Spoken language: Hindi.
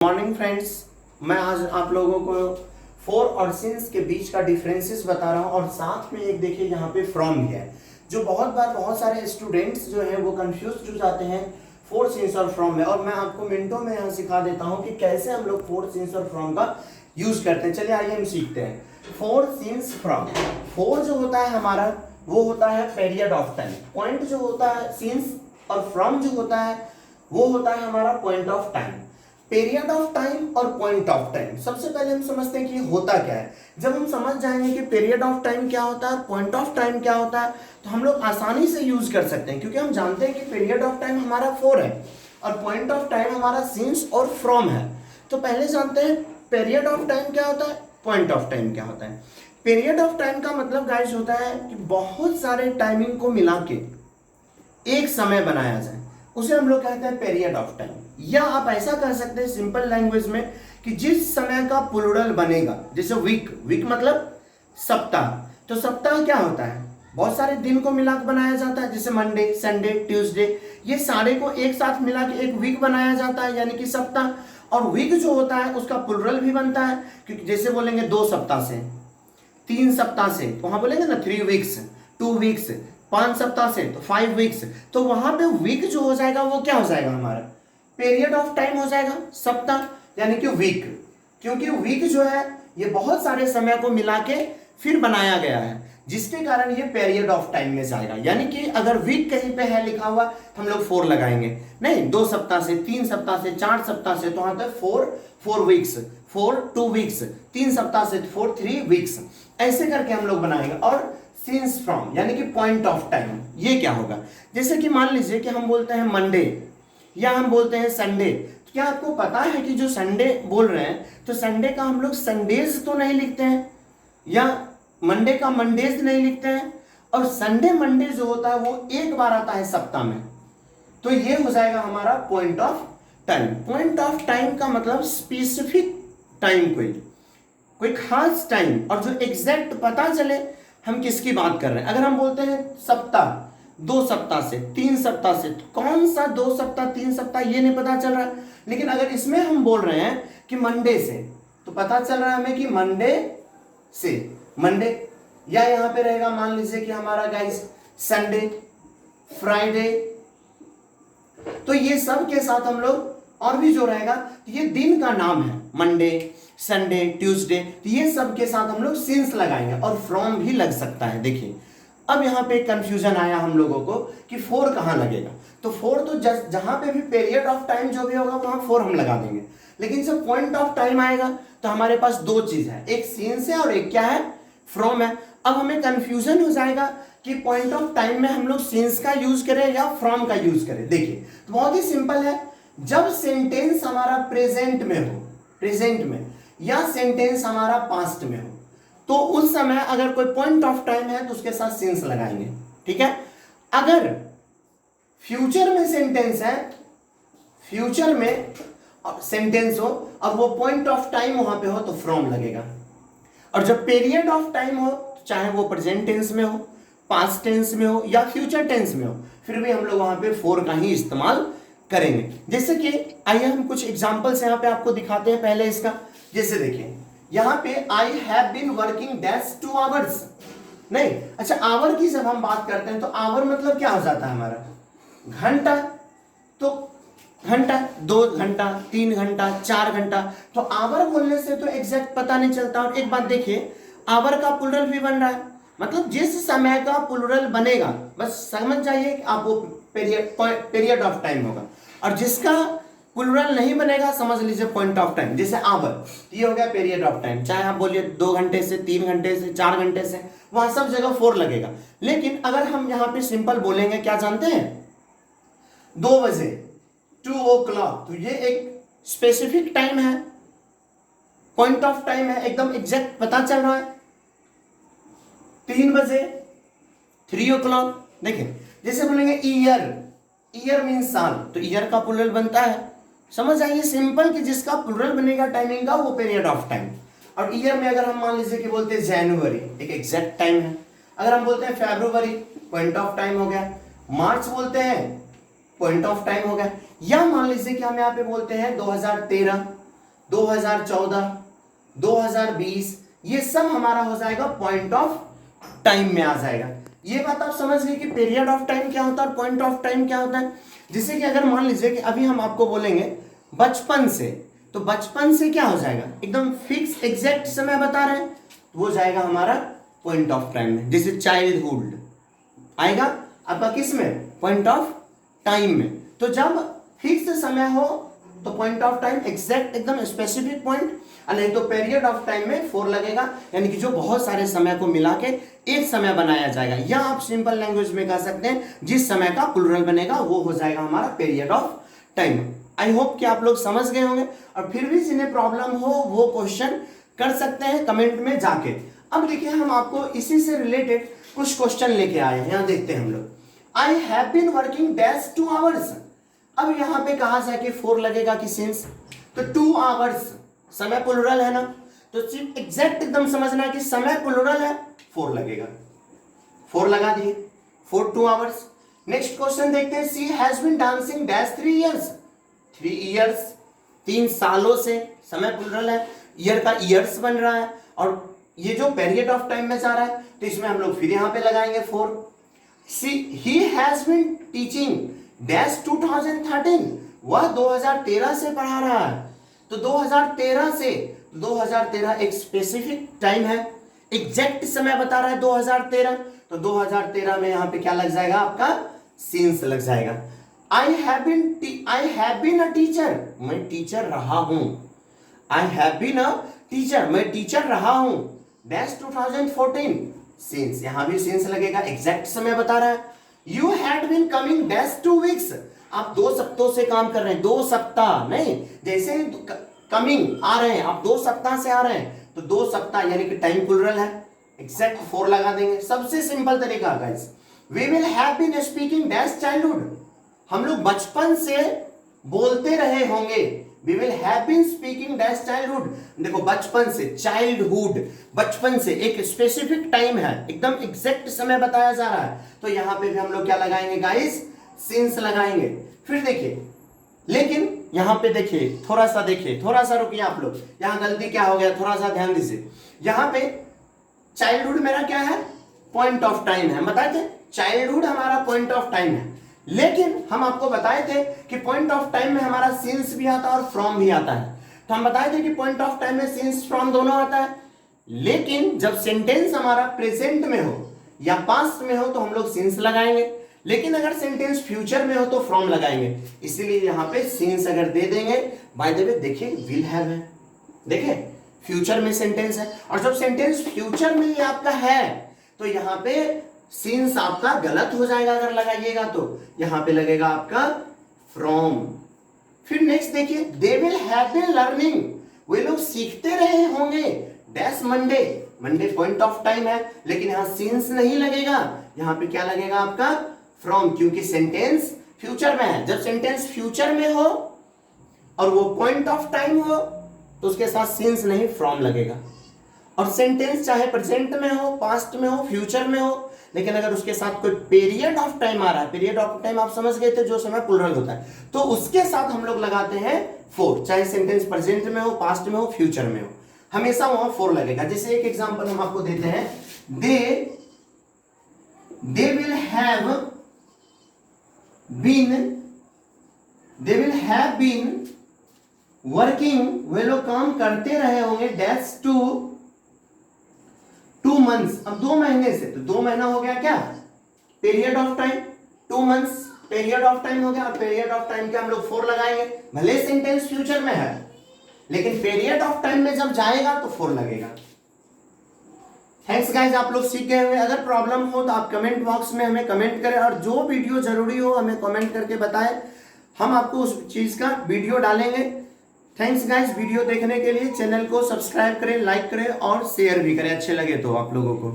मॉर्निंग फ्रेंड्स, मैं आज आप लोगों को फोर और सिंस के बीच का डिफरेंसेस बता रहा हूँ और साथ में एक देखिए यहाँ पे फ्रॉम भी है जो बहुत बार बहुत सारे स्टूडेंट्स जो हैं वो कंफ्यूज हो जाते हैं फोर सिंस और फ्रॉम में। और मैं आपको मिनटों में यहाँ सिखा देता हूँ कि कैसे हम लोग फोर सिंस और फ्रॉम का यूज करते हैं। चलिए आइए हम सीखते हैं फोर सिंस फ्रॉम। फोर जो होता है हमारा वो होता है पीरियड ऑफ टाइम। पॉइंट जो होता है सिंस और फ्रॉम जो होता है वो होता है हमारा point of time. Period of time और पॉइंट ऑफ टाइम, सबसे पहले हम समझते हैं कि होता क्या है। जब हम समझ जाएंगे कि पीरियड ऑफ टाइम क्या होता है, पॉइंट ऑफ टाइम क्या होता है, तो हम लोग आसानी से यूज कर सकते हैं, क्योंकि हम जानते हैं कि पीरियड ऑफ टाइम हमारा फोर है और पॉइंट ऑफ टाइम हमारा सिंस और फ्रॉम है। तो पहले जानते हैं पीरियड ऑफ टाइम क्या होता है, पॉइंट ऑफ टाइम क्या होता है। पीरियड ऑफ टाइम का मतलब गाइस होता है कि बहुत सारे टाइमिंग को मिला के एक समय बनाया जाए, उसे हम लोग कहते हैं पीरियड ऑफ टाइम। या आप ऐसा कर सकते हैं सिंपल लैंग्वेज में कि जिस समय का प्लूरल बनेगा, जैसे वीक, वीक मतलब सप्ताह। तो सप्ताह क्या होता है, बहुत सारे दिन को मिलाकर बनाया जाता है, जैसे मंडे, संडे, ट्यूसडे, ये सारे को एक साथ मिला के एक वीक बनाया जाता है, यानी कि सप्ताह। और वीक जो होता है उसका प्लूरल भी बनता है, क्योंकि जैसे बोलेंगे 2 सप्ताह से, 3 सप्ताह से, तो वहां बोलेंगे ना 3 वीक्स, 2 वीक्स, 5 सप्ताह से तो 5 वीक्स। तो वहां पे वीक जो हो जाएगा वो क्या हो जाएगा, हमारा पीरियड ऑफ टाइम हो जाएगा, सप्ताह, यानी कि वीक। क्योंकि वीक जो है ये बहुत सारे समय को मिला के फिर बनाया गया है, जिसके कारण ये पीरियड ऑफ टाइम में जाएगा। यानी कि अगर वीक कहीं पे है लिखा हुआ तो हम लोग 4 लगाएंगे, नहीं 2 सप्ताह से, 3 सप्ताह से, 4 सप्ताह से, तो वहां तक 4 वीक्स, 4 2 वीक्स, 3 सप्ताह से 4 3 वीक्स, ऐसे करके हम लोग बनाएंगे। और सिंस फ्रॉम यानी कि पॉइंट ऑफ टाइम, ये क्या होगा, जैसे कि मान लीजिए कि हम बोलते हैं मंडे या हम बोलते हैं संडे। तो क्या आपको पता है कि जो संडे बोल रहे हैं तो संडे का हम लोग संडेज तो नहीं लिखते हैं, या मंडे का मंडेज नहीं लिखते हैं, और संडे मंडे जो होता है वो एक बार आता है सप्ताह में। तो ये हो जाएगा हमारा point of time. Point of time का मतलब स्पेसिफिक टाइम, कोई खास टाइम, और जो एग्जैक्ट पता चले हम किसकी बात कर रहे हैं। अगर हम बोलते हैं सप्ताह, 2 सप्ताह से, 3 सप्ताह से, तो कौन सा 2 सप्ताह 3 सप्ताह ये नहीं पता चल रहा है। लेकिन अगर इसमें हम बोल रहे हैं कि मंडे से, तो पता चल रहा है हमें कि मंडे से, मंडे। या यहां पे रहेगा मान लीजिए कि हमारा गाइस संडे, फ्राइडे, तो ये सब के साथ हम लोग और भी जो रहेगा तो ये दिन का नाम है, मंडे, संडे, ट्यूसडे, तो ये सब के साथ हम लोग सिंस लगाएंगे, और फ्रॉम भी लग सकता है। देखिए अब यहाँ पे कंफ्यूजन आया हम लोगों को कि 4 कहाँ लगेगा। तो 4 तो जहां पे भी पीरियड ऑफ टाइम जो भी होगा वहां 4 हम लगा देंगे। लेकिन जब पॉइंट ऑफ टाइम आएगा तो हमारे पास 2 चीज है, एक सिंस है और एक क्या है, फ्रॉम है। अब हमें कंफ्यूजन हो जाएगा कि पॉइंट ऑफ टाइम में हम लोग सिंस का यूज करें या फ्रॉम का यूज करें। देखिए तो बहुत ही सिंपल है, जब सेंटेंस हमारा प्रेजेंट में हो, प्रेजेंट में, या सेंटेंस हमारा पास्ट में हो, तो उस समय अगर कोई पॉइंट ऑफ टाइम है तो उसके साथ सिंस लगाएंगे, ठीक है। अगर फ्यूचर में सेंटेंस है, फ्यूचर में सेंटेंस हो और वो पॉइंट ऑफ टाइम वहां पे हो तो फ्रॉम लगेगा। और जब पीरियड ऑफ टाइम हो, चाहे वो प्रेजेंट टेंस में हो, पास्ट टेंस में हो या फ्यूचर टेंस में हो, फिर भी हम लोग वहां पे 4 का ही इस्तेमाल करेंगे। जैसे कि आइए हम कुछ एग्जांपल्स यहां पे आपको दिखाते हैं पहले इसका। जैसे देखिए यहां पे I have been working that's 2 hours, नहीं, अच्छा आवर की जब हम बात करते हैं तो आवर मतलब क्या हो जाता है हमारा, घंटा। तो घंटा, 2 घंटा, 3 घंटा, 4 घंटा, तो आवर बोलने से तो एग्जैक्ट पता नहीं चलता। और एक बात देखिए, आवर का प्लूरल भी बन रहा है, मतलब जिस समय का प्लूरल बनेगा बस समझ जाइए कि आप वो पीरियड ऑफ टाइम होगा, और जिसका प्लूरल नहीं बनेगा समझ लीजिए पॉइंट ऑफ टाइम। जैसे आवर, ये हो गया पीरियड ऑफ टाइम, चाहे आप बोलिए 2 घंटे से, 3 घंटे से, 4 घंटे से, वहां सब जगह 4 लगेगा। लेकिन अगर हम यहां पे सिंपल बोलेंगे, क्या जानते हैं, 2 बजे, 2 o'clock, तो ये एक स्पेसिफिक टाइम है, पॉइंट ऑफ टाइम है, एकदम एग्जैक्ट पता चल रहा है। 3 बजे, 3 o'clock। देखिए जैसे बोलेंगे ईयर, ईयर मीन साल, तो ईयर का प्लूरल बनता है, समझ आइए सिंपल कि जिसका प्लूरल बनेगा टाइमिंग का वो पीरियड ऑफ टाइम। और ईयर में अगर हम मान लीजिए कि बोलते हैं जनवरी, एक एग्जैक्ट टाइम है। अगर हम बोलते हैं फरवरी, पॉइंट ऑफ टाइम हो गया। मार्च बोलते हैं, पॉइंट ऑफ टाइम हो गया। या मान लीजिए कि हम यहाँ पे बोलते हैं 2013, 2014, 2020, ये सब हमारा हो जाएगा पॉइंट ऑफ टाइम में आ जाएगा। ये बात आप समझ गए कि पीरियड ऑफ टाइम क्या होता है और पॉइंट ऑफ टाइम क्या होता है। जिससे कि अगर मान लीजिए कि अभी हम आपको बोलेंगे बचपन से, तो बचपन से क्या हो जाएगा, एकदम फिक्स एग्जैक्ट समय बता रहे हैं, तो वो जाएगा हमारा पॉइंट ऑफ टाइम में। जैसे चाइल्डहुड आएगा आपका किस में, पॉइंट ऑफ टाइम में। तो जब फिक्स समय हो तो पॉइंट ऑफ टाइम एग्जैक्ट एकदम स्पेसिफिक पॉइंट, नहीं तो पीरियड ऑफ टाइम में 4 लगेगा, यानी कि जो बहुत सारे समय को मिला के एक समय बनाया जाएगा। या आप सिंपल लैंग्वेज में कह सकते हैं जिस समय का प्लूरल बनेगा वो हो जाएगा हमारा period of time. I hope कि आप लोग समझ गए होंगे, और फिर भी जिन्हें प्रॉब्लम हो वो क्वेश्चन कर सकते हैं कमेंट में जाके। अब देखिए हम आपको इसी से रिलेटेड कुछ क्वेश्चन लेके आए हैं, यहाँ देखते हैं हम लोग। I have been working dash 2 hours. अब यहाँ पे कहा जाए कि 4 लगेगा कि सिंस, तो 2 आवर्स समय प्लूरल है ना, तो सिर्फ एग्जैक्ट एकदम समझना है कि समय प्लूरल है, 4 लगेगा, 4 लगा दिए, 4 2 आवर्स। नेक्स्ट क्वेश्चन देखते हैं, she has been dancing dash 3 years. 3 years 3 सालों से, समय प्लूरल है, ईयर का ईयर्स बन रहा है, और ये जो पीरियड ऑफ टाइम में जा रहा है तो इसमें हम लोग फिर यहाँ पे लगाएंगे 4। He has been teaching dash 2013, वह 2013 से पढ़ा रहा है, तो 2013 से, 2013 एक स्पेसिफिक टाइम है, एग्जैक्ट समय बता रहा है 2013, तो 2013 में यहाँ पे क्या लग जाएगा आपका, सिंस लग जाएगा। I have been a teacher, मैं टीचर रहा हूं। I have been a teacher, मैं टीचर रहा हूं, डैश 2014, सिंस, यहां भी सिंस लगेगा, एग्जैक्ट समय बता रहा है। You had been coming dash 2 weeks, आप 2 सप्ताह से काम कर रहे हैं, 2 सप्ताह नहीं, जैसे कमिंग आ रहे हैं, आप 2 सप्ताह से आ रहे हैं, तो 2 सप्ताह यानी कि टाइम प्लूरल है, एग्जैक्ट 4 लगा देंगे। सबसे सिंपल तरीका guys, we will have been speaking dash childhood, हम लोग बचपन से बोलते रहे होंगे, we will have been speaking dash childhood. देखो बचपन से, चाइल्डहुड, बचपन से एक स्पेसिफिक टाइम है, एकदम एग्जैक्ट समय बताया जा रहा है, तो यहां पे भी हम लोग क्या लगाएंगे गाइस, सिंस लगाएंगे। फिर देखिए, लेकिन यहां पे देखिए, थोड़ा सा रुकिए आप लोग, यहां गलती क्या हो गया, थोड़ा सा ध्यान दीजिए। यहां पे चाइल्डहुड मेरा क्या है, पॉइंट ऑफ टाइम है, बताए थे चाइल्डहुड हमारा पॉइंट ऑफ टाइम है, लेकिन हम आपको बताए थे कि पॉइंट ऑफ टाइम में हमारा सिंस भी आता है और फ्रॉम भी आता है। तो हम बताए थे कि पॉइंट ऑफ टाइम में सिंस फ्रॉम दोनों आता है, लेकिन जब सेंटेंस हमारा प्रेजेंट में हो या पास्ट में हो तो हम लोग सिंस लगाएंगे, लेकिन अगर सेंटेंस फ्यूचर में हो तो फ्रॉम लगाएंगे। इसीलिए यहां पे सिंस अगर दे देंगे, बाय द वे देखिए विल हैव है, देखिए फ्यूचर में सेंटेंस है, और जब सेंटेंस फ्यूचर में ही आपका है तो यहां पे सिंस आपका गलत हो जाएगा अगर लगाइएगा, तो यहां पे लगेगा आपका फ्रॉम। फिर नेक्स्ट देखिए, they will have been learning, वे लोग सीखते रहे होंगे dash Monday, Monday point of time है, लेकिन यहां सिंस नहीं लगेगा, यहां पे क्या लगेगा आपका, फ्रॉम, क्योंकि सेंटेंस फ्यूचर में है। जब सेंटेंस फ्यूचर में हो और वो पॉइंट ऑफ टाइम हो तो उसके साथ सिंस नहीं, फ्रॉम लगेगा। और सेंटेंस चाहे प्रेजेंट में हो, पास्ट में हो, फ्यूचर में हो, लेकिन अगर उसके साथ कोई पीरियड ऑफ टाइम आ रहा है, पीरियड ऑफ टाइम आप समझ गए थे, जो समय प्लूरल होता है, तो उसके साथ हम लोग लगाते हैं 4, चाहे सेंटेंस प्रेजेंट में हो, पास्ट में हो, फ्यूचर में हो, हमेशा वहां 4 लगेगा। जैसे एक एग्जांपल हम आपको देते हैं, they will have been working, वे लोग काम करते रहे होंगे डैश 2 मंथ्स, अब 2 महीने से, तो 2 महीना हो गया क्या, period of time, 2 months period of time हो गया, और पीरियड ऑफ टाइम के हम लोग 4 लगाएंगे, भले सेंटेंस फ्यूचर में है, लेकिन पीरियड ऑफ टाइम में जब जाएगा तो 4 लगेगा। थैंक्स गाइस, आप लोग सीख गए होंगे। अगर प्रॉब्लम हो तो आप कमेंट बॉक्स में हमें कमेंट करें, और जो वीडियो जरूरी हो हमें कमेंट करके बताएं, हम आपको उस चीज का वीडियो डालेंगे। थैंक्स गाइस वीडियो देखने के लिए, चैनल को सब्सक्राइब करें, लाइक करें और शेयर भी करें अच्छे लगे तो आप लोगों को।